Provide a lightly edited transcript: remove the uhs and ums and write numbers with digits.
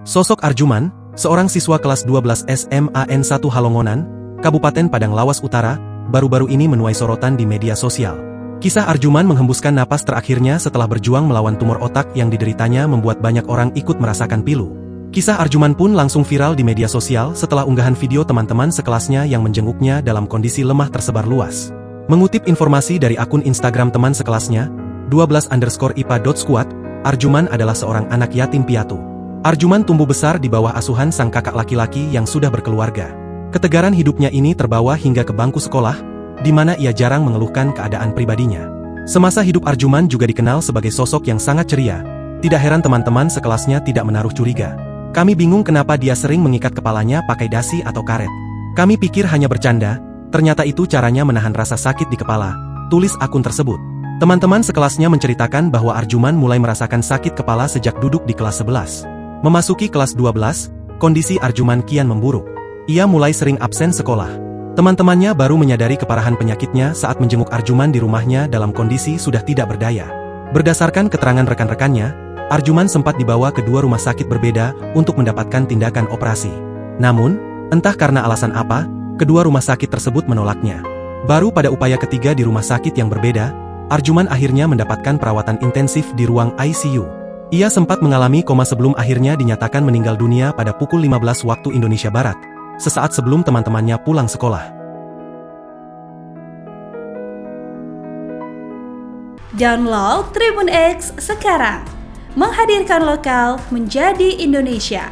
Sosok Arjuman, seorang siswa kelas 12 SMAN 1 Halongonan, Kabupaten Padang Lawas Utara, baru-baru ini menuai sorotan di media sosial. Kisah Arjuman menghembuskan napas terakhirnya setelah berjuang melawan tumor otak yang dideritanya membuat banyak orang ikut merasakan pilu. Kisah Arjuman pun langsung viral di media sosial setelah unggahan video teman-teman sekelasnya yang menjenguknya dalam kondisi lemah tersebar luas. Mengutip informasi dari akun Instagram teman sekelasnya, 12_IPA.squad, Arjuman adalah seorang anak yatim piatu. Arjuman tumbuh besar di bawah asuhan sang kakak laki-laki yang sudah berkeluarga. Ketegaran hidupnya ini terbawa hingga ke bangku sekolah, di mana ia jarang mengeluhkan keadaan pribadinya. Semasa hidup Arjuman juga dikenal sebagai sosok yang sangat ceria. Tidak heran teman-teman sekelasnya tidak menaruh curiga. Kami bingung kenapa dia sering mengikat kepalanya pakai dasi atau karet. Kami pikir hanya bercanda, ternyata itu caranya menahan rasa sakit di kepala, tulis akun tersebut. Teman-teman sekelasnya menceritakan bahwa Arjuman mulai merasakan sakit kepala sejak duduk di kelas 11. Memasuki kelas 12, kondisi Arjuman kian memburuk. Ia mulai sering absen sekolah. Teman-temannya baru menyadari keparahan penyakitnya saat menjenguk Arjuman di rumahnya dalam kondisi sudah tidak berdaya. Berdasarkan keterangan rekan-rekannya, Arjuman sempat dibawa ke dua rumah sakit berbeda untuk mendapatkan tindakan operasi. Namun, entah karena alasan apa, kedua rumah sakit tersebut menolaknya. Baru pada upaya ketiga di rumah sakit yang berbeda, Arjuman akhirnya mendapatkan perawatan intensif di ruang ICU. Ia sempat mengalami koma sebelum akhirnya dinyatakan meninggal dunia pada pukul 15 waktu Indonesia Barat, sesaat sebelum teman-temannya pulang sekolah. Download Tribun X sekarang, menghadirkan lokal menjadi Indonesia.